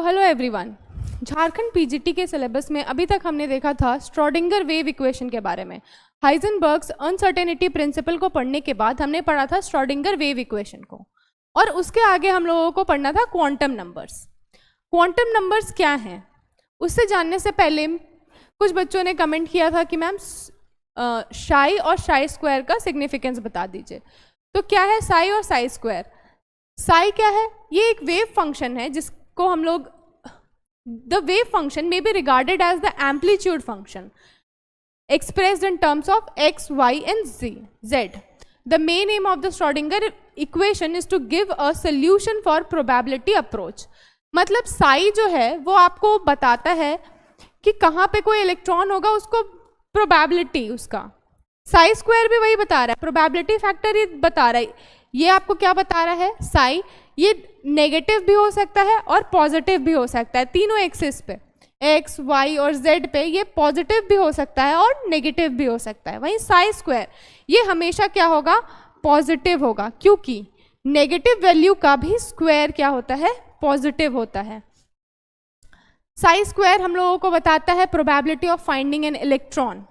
Hello everyone. Jharkhand PGT के syllabus में अभी तक हमने देखा था श्रोडिंगर वेव इक्वेशन के बारे में। हाइजेनबर्ग्स अनसर्टेनिटी प्रिंसिपल को पढ़ने के बाद हमने पढ़ा था श्रोडिंगर वेव इक्वेशन को, और उसके आगे हम लोगों को पढ़ना था क्वांटम नंबर्स। क्वांटम नंबर्स क्या हैं उससे जानने से पहले कुछ बच्चों ने कमेंट किया था कि मैम साई और साई स्क्वायर का सिग्निफिकेंस बता दीजिए। तो क्या है साई और साई स्क्वायर? साई क्या है? ये एक वेव फंक्शन है जिसको हम लोग the wave function may be regarded as the amplitude function expressed in terms of x, y and z. The main aim of the Schrodinger equation is to give a solution for probability approach. मतलब साई जो है वो आपको बताता है कि कहाँ पे कोई इलेक्ट्रॉन होगा, उसको प्रोबेबिलिटी उसका। साई स्क्वायर भी वही बता रहा है, प्रोबेबिलिटी फैक्टर ही बता रहा है। ये आपको क्या बता रहा है? साई ये नेगेटिव भी हो सकता है और पॉजिटिव भी हो सकता है। तीनों एक्सिस पे एक्स, वाई और जेड पे ये पॉजिटिव भी हो सकता है और नेगेटिव भी हो सकता है। वहीं साई स्क्वायर ये हमेशा क्या होगा? पॉजिटिव होगा, क्योंकि नेगेटिव वैल्यू का भी स्क्वायर क्या होता है? पॉजिटिव होता है। साई स्क्वायर हम लोगों को बताता है probability of finding an electron.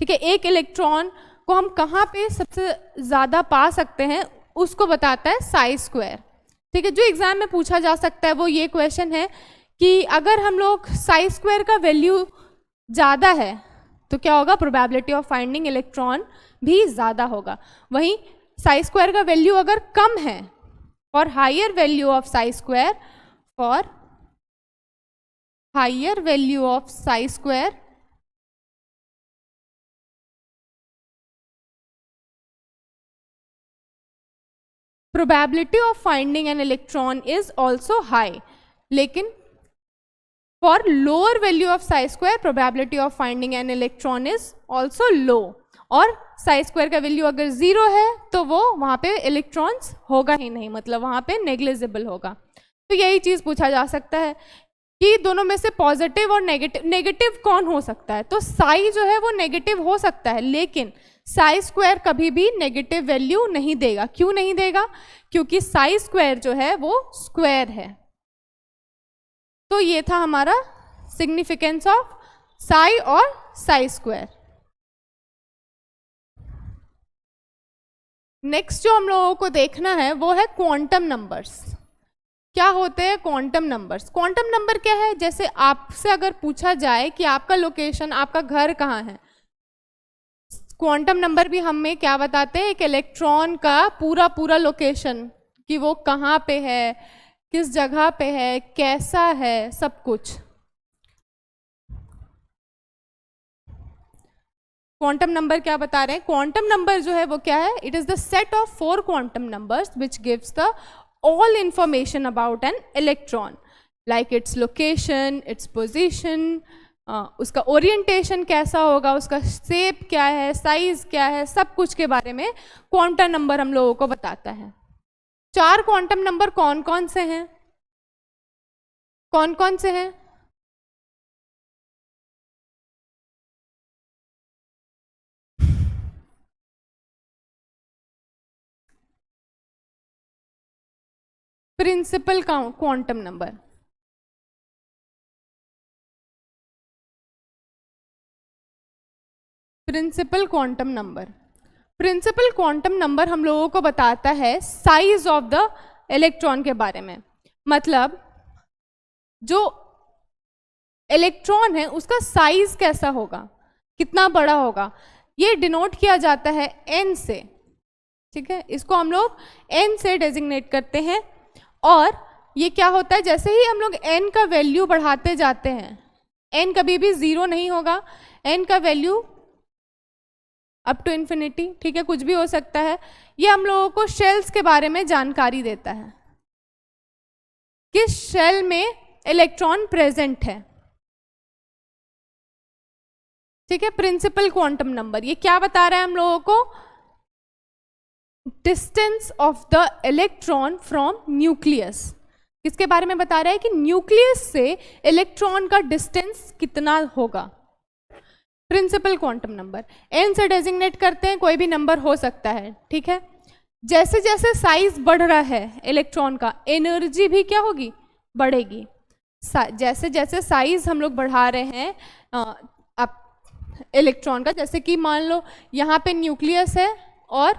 ठीक है, एक इलेक्ट्रॉन को हम कहाँ पे सबसे ज़्यादा पा सकते हैं उसको बताता है साई स्क्वायर। ठीक है, जो एग्जाम में पूछा जा सकता है वो ये क्वेश्चन है कि अगर हम लोग साई स्क्वायर का वैल्यू ज़्यादा है तो क्या होगा? प्रोबेबिलिटी ऑफ फाइंडिंग इलेक्ट्रॉन भी ज़्यादा होगा। वहीं साई स्क्वायर का वैल्यू अगर कम है, for higher value of psi square, for higher value of psi square probability of finding an electron is also high, लेकिन for lower value of psi square probability of finding an electron is also low। और psi square का value अगर 0 है तो वो वहाँ पे electrons होगा ही नहीं, मतलब वहाँ पे नेग्लिजिबल होगा। तो यही चीज़ पूछा जा सकता है कि दोनों में से पॉजिटिव और नेगेटिव कौन हो सकता है? तो साई जो है वो नेगेटिव हो सकता है, लेकिन साई स्क्वायर कभी भी नेगेटिव वैल्यू नहीं देगा। क्यों नहीं देगा? क्योंकि साई स्क्वायर जो है वो स्क्वायर है। तो ये था हमारा सिग्निफिकेंस ऑफ साई और साई स्क्वायर। नेक्स्ट जो हम लोगों को देखना है वो है क्वांटम नंबर्स। क्या होते हैं क्वांटम नंबर्स? क्वांटम नंबर क्या है? जैसे आपसे अगर पूछा जाए कि आपका लोकेशन, आपका घर कहाँ है, क्वांटम नंबर भी हमें क्या बताते हैं? एक इलेक्ट्रॉन का पूरा लोकेशन, कि वो कहाँ पे है, किस जगह पे है, कैसा है, सब कुछ। क्वांटम नंबर क्या बता रहे हैं? क्वांटम नंबर जो है वो क्या है? It is the set of 4 quantum numbers which gives the all information about an electron, like its location, its position, उसका ओरिएंटेशन कैसा होगा, उसका शेप क्या है, साइज क्या है, सब कुछ के बारे में क्वांटम नंबर हम लोगों को बताता है। 4 क्वांटम नंबर कौन कौन से हैं? कौन कौन से हैं? Principal quantum number, principal quantum number. Principal quantum number हम लोगों को बताता है साइज ऑफ द इलेक्ट्रॉन के बारे में। मतलब जो इलेक्ट्रॉन है उसका साइज कैसा होगा, कितना बड़ा होगा, ये डिनोट किया जाता है n से। ठीक है, इसको हम लोग n से डेजिग्नेट करते हैं। और ये क्या होता है? जैसे ही हम लोग n का वैल्यू बढ़ाते जाते हैं, n कभी भी 0 नहीं होगा, n का वैल्यू अप टू इन्फिनिटी, ठीक है, कुछ भी हो सकता है। ये हम लोगों को शेल्स के बारे में जानकारी देता है, किस शेल में इलेक्ट्रॉन प्रेजेंट है। ठीक है, प्रिंसिपल क्वांटम नंबर ये क्या बता रहा है हम लोगों को? Distance of the electron from nucleus. किसके बारे में बता रहा है? कि न्यूक्लियस से इलेक्ट्रॉन का डिस्टेंस कितना होगा। प्रिंसिपल क्वांटम नंबर n से डेजिग्नेट करते हैं, कोई भी नंबर हो सकता है। ठीक है, जैसे जैसे साइज बढ़ रहा है इलेक्ट्रॉन का, एनर्जी भी क्या होगी? बढ़ेगी। जैसे जैसे साइज हम लोग बढ़ा रहे हैं अब इलेक्ट्रॉन का, जैसे कि मान लो यहाँ पे न्यूक्लियस है और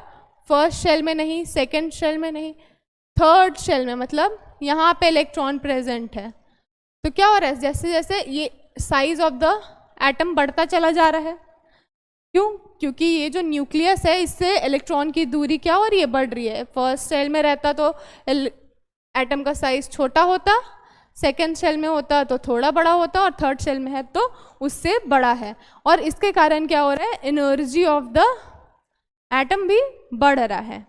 फर्स्ट शेल में नहीं, सेकंड शेल में नहीं, थर्ड शेल में, मतलब यहाँ पे इलेक्ट्रॉन प्रेजेंट है। तो क्या हो रहा है, जैसे जैसे ये साइज ऑफ द एटम बढ़ता चला जा रहा है। क्यों? क्योंकि ये जो न्यूक्लियस है इससे इलेक्ट्रॉन की दूरी क्या हो रही है, बढ़ रही है। फर्स्ट शेल में रहता तो एटम का साइज छोटा होता, सेकेंड शेल में होता तो थोड़ा बड़ा होता, और थर्ड शेल में है तो उससे बड़ा है। और इसके कारण क्या हो रहा है, एनर्जी ऑफ द एटम भी बढ़ रहा है।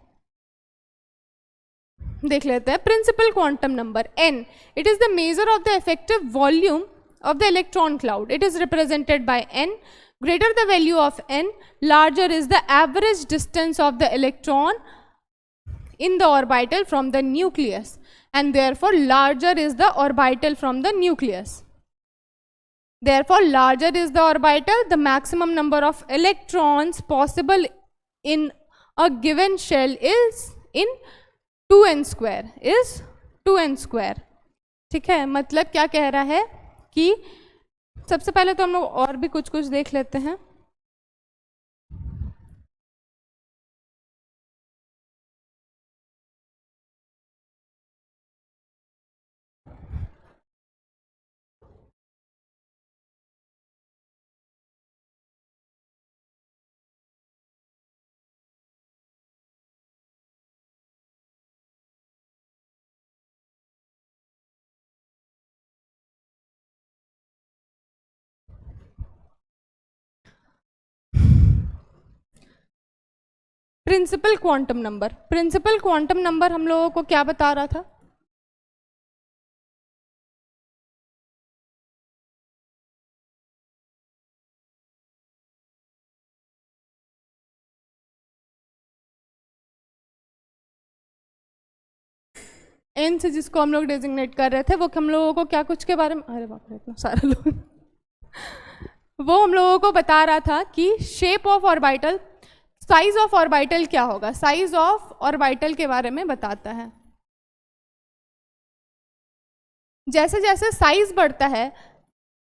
देख लेते हैं principal quantum number n। It is the measure of the effective volume of the electron cloud. It is represented by n। Greater the value of n, larger is the average distance of the electron in the orbital from the nucleus, and therefore larger is the orbital from the nucleus. Therefore larger is the orbital, the maximum number of electrons possible in a given shell is in 2n square, is 2n square। ठीक है, मतलब क्या कह रहा है कि सबसे पहले तो हम लोग और भी कुछ कुछ देख लेते हैं। Principal quantum number, principal quantum number हम लोगों को क्या बता रहा था, एन से जिसको हम लोग डेजिग्नेट कर रहे थे, वो हम लोगों को क्या कुछ के बारे में, अरे बाप रे इतना सारा लोग वो हम लोगों को बता रहा था कि shape of orbital, size of orbital क्या होगा, साइज ऑफ ऑर्बिटल के बारे में बताता है। जैसे जैसे साइज बढ़ता है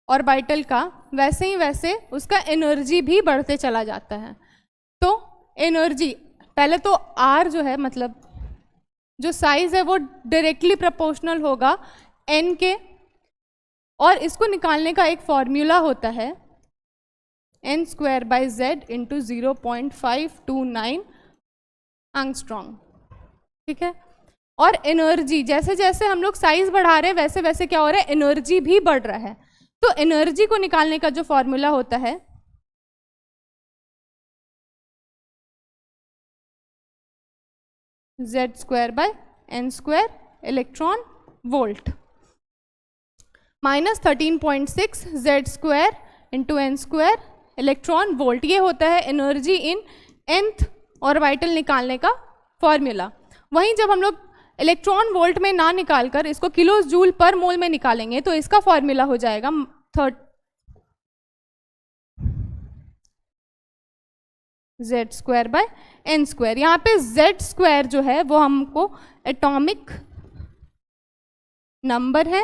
ऑर्बिटल का, वैसे ही वैसे उसका एनर्जी भी बढ़ते चला जाता है। तो एनर्जी पहले तो आर जो है, मतलब जो साइज है वो डायरेक्टली प्रोपोर्शनल होगा एन के, और इसको निकालने का एक फॉर्मूला होता है n square by Z into 0.529 angstrom. ठीक है, और एनर्जी जैसे जैसे हम लोग साइज बढ़ा रहे हैं वैसे वैसे क्या हो रहा है, एनर्जी भी बढ़ रहा है। तो एनर्जी को निकालने का जो फॉर्मूला होता है z square by n square electron volt minus 13.6 z square into n square electron volt, ये होता है एनर्जी इन nth ऑर्बिटल निकालने का फॉर्मूला। वहीं जब हम लोग इलेक्ट्रॉन वोल्ट में ना निकाल कर इसको किलो जूल पर मोल में निकालेंगे तो इसका फॉर्मूला हो जाएगा z square by n square. यहाँ पे z स्क्वायर जो है वो हमको एटॉमिक नंबर है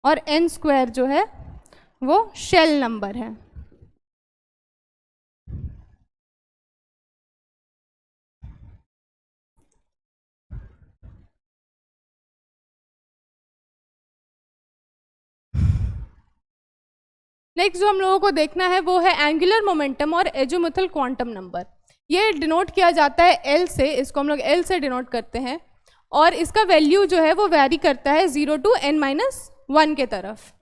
और n स्क्वायर जो है वो शेल नंबर है। नेक्स्ट जो हम लोगों को देखना है वो है एंगुलर मोमेंटम और एजीमुथल क्वांटम नंबर। ये डिनोट किया जाता है L से, इसको हम लोग L से डिनोट करते हैं, और इसका वैल्यू जो है वो वैरी करता है 0 to n-1 के तरफ।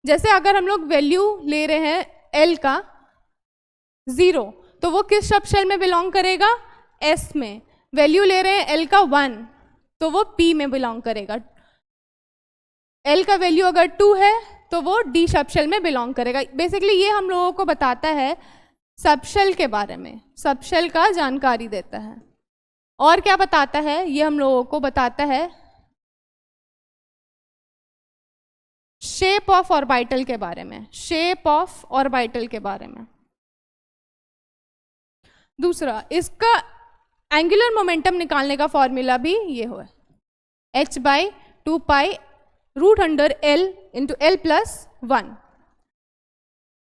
जैसे अगर हम लोग वैल्यू ले रहे हैं L का 0 तो वो किस सब शेल में बिलोंग करेगा, S में। वैल्यू ले रहे हैं L का 1 तो वो P में बिलोंग करेगा। L का वैल्यू अगर 2 है तो वो डी सबशेल में बिलोंग करेगा। बेसिकली ये हम लोगों को बताता है सबशेल के बारे में, सबशेल का जानकारी देता है। और क्या बताता है, ये हम लोगों को बताता है शेप ऑफ ऑर्बिटल के बारे में, शेप ऑफ ऑर्बिटल के बारे में। दूसरा, इसका एंगुलर मोमेंटम निकालने का फॉर्मूला भी ये हो, h/2 pi root under L into L plus 1।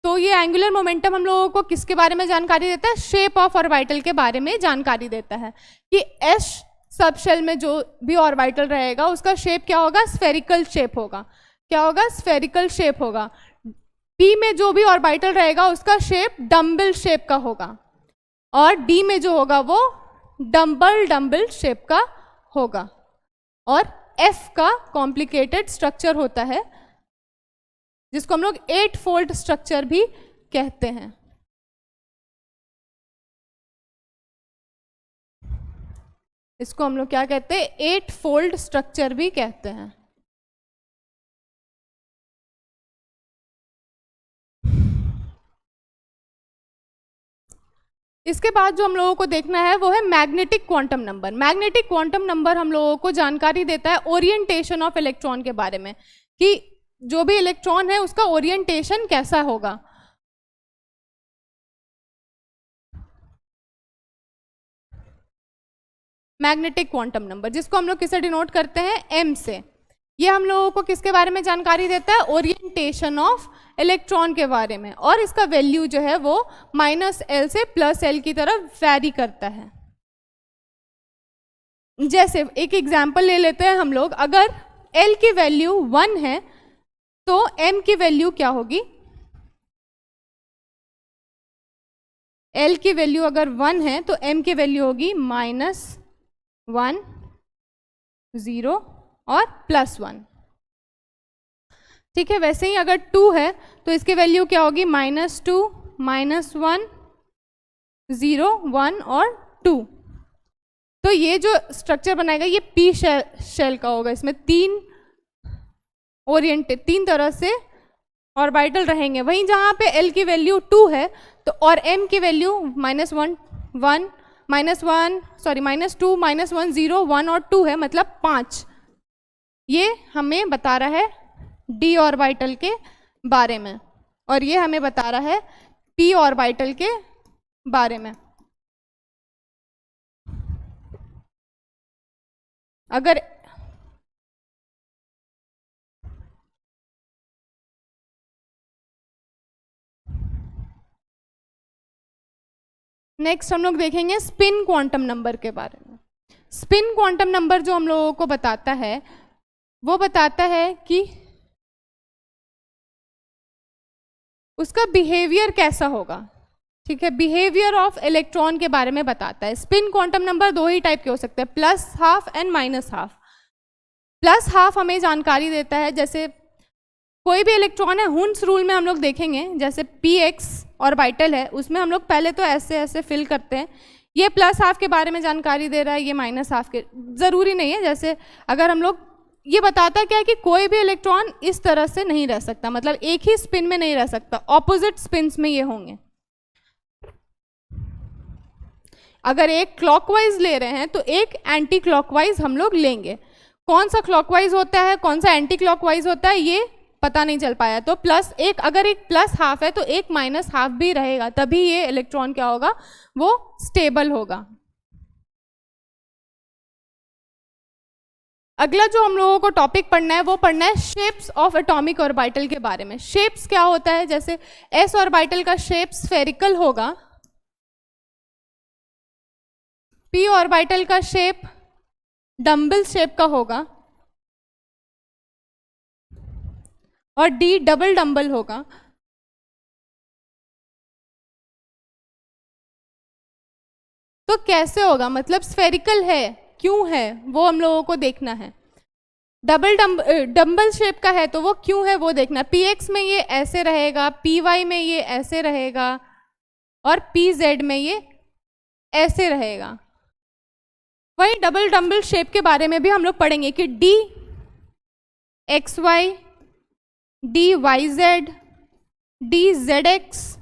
तो ये एंगुलर मोमेंटम हम लोगों को किसके बारे में जानकारी देता है? शेप ऑफ ऑर्बिटल के बारे में जानकारी देता है कि एस सब शेल में जो भी ऑर्बिटल रहेगा उसका शेप क्या होगा? स्फेरिकल शेप होगा। क्या होगा? स्फेरिकल शेप होगा। पी में जो भी ऑर्बिटल रहेगा उसका शेप डम्बल शेप का होगा, और डी में जो होगा वो डम्बल शेप का होगा, और एफ का कॉम्प्लिकेटेड स्ट्रक्चर होता है जिसको हम लोग 8 फोल्ड स्ट्रक्चर भी कहते हैं। इसको हम लोग क्या कहते हैं? 8 फोल्ड स्ट्रक्चर भी कहते हैं। इसके बाद जो हम लोगों को देखना है वो है magnetic quantum number. Magnetic quantum number हम लोगों को जानकारी देता है ओरिएंटेशन ऑफ इलेक्ट्रॉन के बारे में, कि जो भी इलेक्ट्रॉन है उसका ओरिएंटेशन कैसा होगा। मैग्नेटिक क्वांटम नंबर जिसको हम लोग किससे डिनोट करते हैं? m से। ये हम लोगों को किसके बारे में जानकारी देता है? ओरिएंटेशन ऑफ इलेक्ट्रॉन के बारे में, और इसका वैल्यू जो है वो -L से +L की तरफ वैरी करता है। जैसे एक एग्जाम्पल ले लेते हैं हम लोग, अगर L की वैल्यू 1 है तो m की वैल्यू क्या होगी? L की वैल्यू अगर 1 है तो m की वैल्यू होगी -1, 0 और +1। ठीक है, वैसे ही अगर 2 है तो इसकी वैल्यू क्या होगी? -2, -1, 0, 1 और 2। तो ये जो स्ट्रक्चर बनाएगा ये पी शेल का होगा। इसमें 3 तरह से ऑर्बिटल रहेंगे। वहीं जहाँ पे L की वैल्यू 2 है तो और M की वैल्यू -1, -2, -1, 0, 1 और 2 है, मतलब 5। ये हमें बता रहा है d ऑर्बिटल के बारे में, और ये हमें बता रहा है p ऑर्बिटल के बारे में। अगर नेक्स्ट हम लोग देखेंगे स्पिन क्वांटम नंबर के बारे में। स्पिन क्वांटम नंबर जो हम लोगों को बताता है वो बताता है कि उसका बिहेवियर कैसा होगा। ठीक है, बिहेवियर ऑफ इलेक्ट्रॉन के बारे में बताता है। स्पिन क्वांटम नंबर 2 ही टाइप के हो सकते हैं, +12 एंड -12। +12 हमें जानकारी देता है, जैसे कोई भी इलेक्ट्रॉन है, हुन्स रूल में हम लोग देखेंगे, जैसे px ऑर्बिटल है उसमें हम लोग पहले तो ऐसे फिल करते हैं। ये +12 के बारे में जानकारी दे रहा है, ये -12 के ज़रूरी नहीं है। जैसे अगर हम लोग, ये बताता क्या है कि कोई भी इलेक्ट्रॉन इस तरह से नहीं रह सकता, मतलब एक ही स्पिन में नहीं रह सकता, ऑपोजिट स्पिन्स में ये होंगे। अगर एक क्लॉकवाइज ले रहे हैं तो एक एंटी क्लॉकवाइज हम लोग लेंगे। कौन सा क्लॉकवाइज होता है, कौन सा एंटी क्लॉकवाइज होता है, ये पता नहीं चल पाया। तो +1, अगर एक +12 है तो एक -12 भी रहेगा, तभी ये इलेक्ट्रॉन क्या होगा? वो स्टेबल होगा। अगला जो हम लोगों को टॉपिक पढ़ना है वो पढ़ना है शेप्स ऑफ एटॉमिक ऑर्बिटल के बारे में। शेप्स क्या होता है? जैसे s ऑर्बिटल का शेप स्फेरिकल होगा, p ऑर्बिटल का शेप डम्बल शेप का होगा, और d डबल डम्बल होगा। तो कैसे होगा? मतलब स्फेरिकल है, क्यों है वो हम लोगों को देखना है। डम्बल शेप का है तो वो क्यों है वो देखना। px में ये ऐसे रहेगा, py में ये ऐसे रहेगा, और pz में ये ऐसे रहेगा। वही डबल डम्बल शेप के बारे में भी हम लोग पढ़ेंगे कि dxy, dyz, dzx,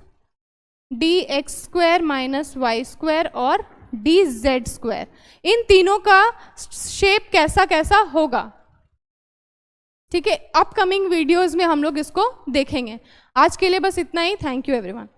dx² - y² और dz², इन तीनों का शेप कैसा कैसा होगा। ठीक है, अपकमिंग वीडियोस में हम लोग इसको देखेंगे। आज के लिए बस इतना ही। Thank you everyone.